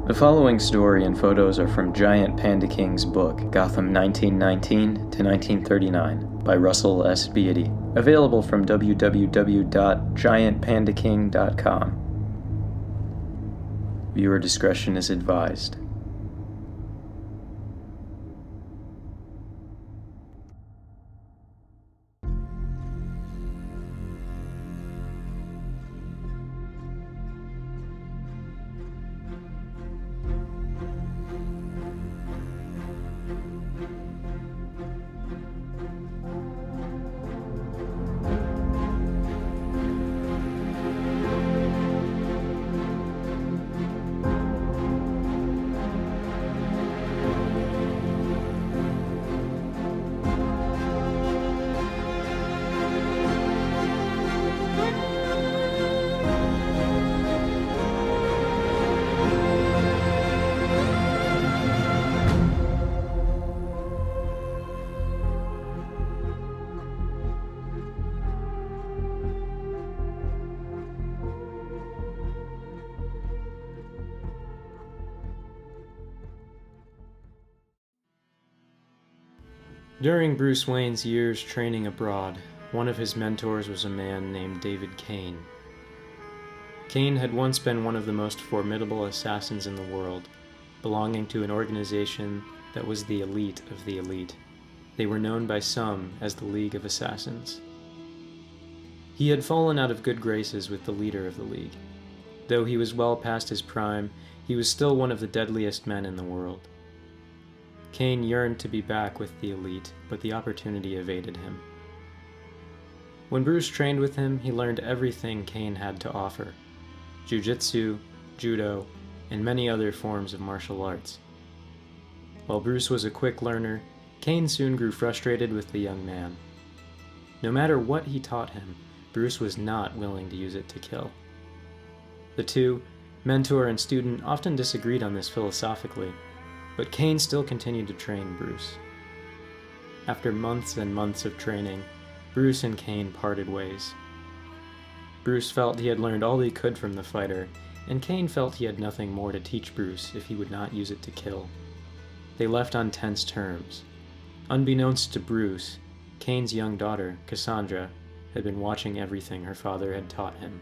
The following story and photos are from GiantPandaKing's book, Gotham 1919 to 1939, by Russell S. Beatty, available from www.giantpandaking.com. Viewer discretion is advised. During Bruce Wayne's years training abroad, one of his mentors was a man named David Cain. Cain had once been one of the most formidable assassins in the world, belonging to an organization that was the elite of the elite. They were known by some as the League of Assassins. He had fallen out of good graces with the leader of the League. Though he was well past his prime, he was still one of the deadliest men in the world. Cain yearned to be back with the elite, but the opportunity evaded him. When Bruce trained with him, he learned everything Cain had to offer: jiu-jitsu, judo, and many other forms of martial arts. While Bruce was a quick learner, Cain soon grew frustrated with the young man. No matter what he taught him, Bruce was not willing to use it to kill. The two, mentor and student, often disagreed on this philosophically, but Cain still continued to train Bruce. After months and months of training, Bruce and Cain parted ways. Bruce felt he had learned all he could from the fighter, and Cain felt he had nothing more to teach Bruce if he would not use it to kill. They left on tense terms. Unbeknownst to Bruce, Cain's young daughter, Cassandra, had been watching everything her father had taught him.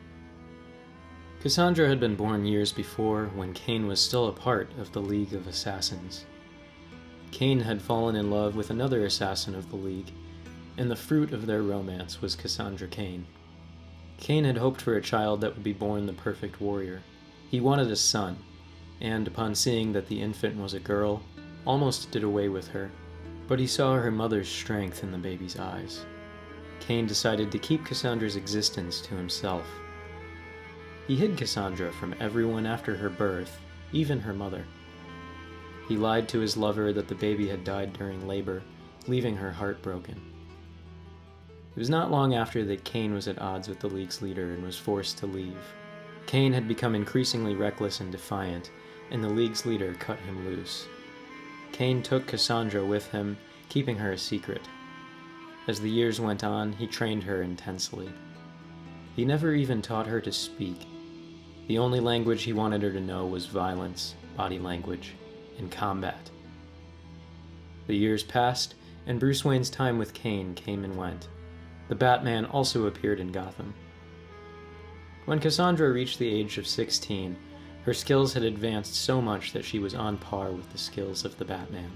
Cassandra had been born years before, when Cain was still a part of the League of Assassins. Cain had fallen in love with another assassin of the League, and the fruit of their romance was Cassandra Cain. Cain had hoped for a child that would be born the perfect warrior. He wanted a son, and upon seeing that the infant was a girl, almost did away with her, but he saw her mother's strength in the baby's eyes. Cain decided to keep Cassandra's existence to himself. He hid Cassandra from everyone after her birth, even her mother. He lied to his lover that the baby had died during labor, leaving her heartbroken. It was not long after that Cain was at odds with the League's leader and was forced to leave. Cain had become increasingly reckless and defiant, and the League's leader cut him loose. Cain took Cassandra with him, keeping her a secret. As the years went on, he trained her intensely. He never even taught her to speak. The only language he wanted her to know was violence, body language, and combat. The years passed, and Bruce Wayne's time with Cain came and went. The Batman also appeared in Gotham. When Cassandra reached the age of 16, her skills had advanced so much that she was on par with the skills of the Batman.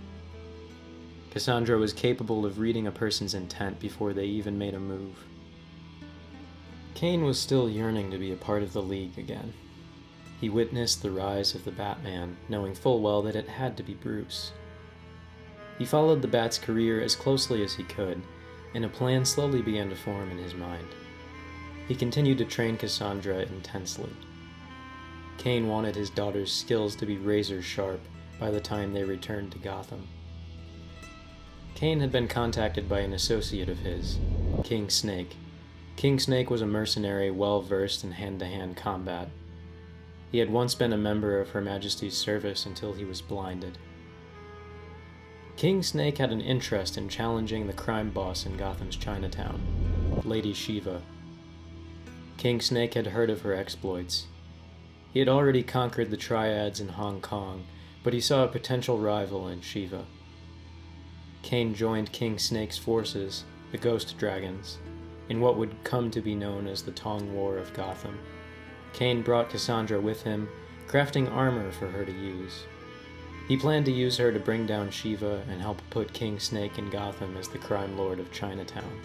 Cassandra was capable of reading a person's intent before they even made a move. Cain was still yearning to be a part of the League again. He witnessed the rise of the Batman, knowing full well that it had to be Bruce. He followed the Bat's career as closely as he could, and a plan slowly began to form in his mind. He continued to train Cassandra intensely. Cain wanted his daughter's skills to be razor sharp by the time they returned to Gotham. Cain had been contacted by an associate of his, King Snake. King Snake was a mercenary well-versed in hand-to-hand combat. He had once been a member of Her Majesty's service until he was blinded. King Snake had an interest in challenging the crime boss in Gotham's Chinatown, Lady Shiva. King Snake had heard of her exploits. He had already conquered the Triads in Hong Kong, but he saw a potential rival in Shiva. Cain joined King Snake's forces, the Ghost Dragons, in what would come to be known as the Tong War of Gotham. Cain brought Cassandra with him, crafting armor for her to use. He planned to use her to bring down Shiva and help put King Snake in Gotham as the crime lord of Chinatown.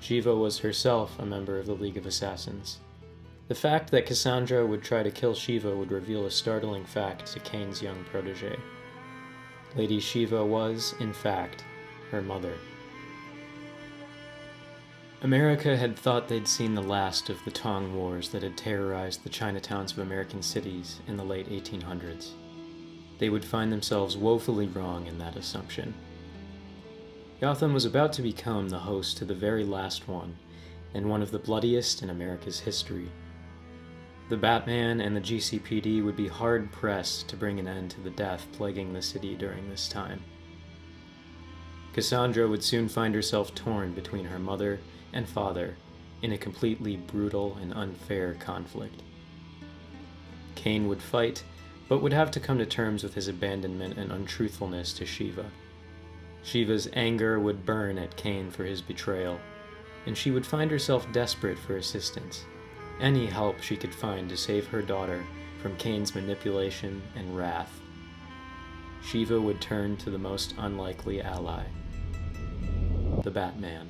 Shiva was herself a member of the League of Assassins. The fact that Cassandra would try to kill Shiva would reveal a startling fact to Cain's young protege. Lady Shiva was, in fact, her mother. America had thought they'd seen the last of the Tong Wars that had terrorized the Chinatowns of American cities in the late 1800s. They would find themselves woefully wrong in that assumption. Gotham was about to become the host to the very last one, and one of the bloodiest in America's history. The Batman and the GCPD would be hard-pressed to bring an end to the death plaguing the city during this time. Cassandra would soon find herself torn between her mother and father in a completely brutal and unfair conflict. Cain would fight, but would have to come to terms with his abandonment and untruthfulness to Shiva. Shiva's anger would burn at Cain for his betrayal, and she would find herself desperate for assistance, any help she could find to save her daughter from Cain's manipulation and wrath. Shiva would turn to the most unlikely ally, the Batman.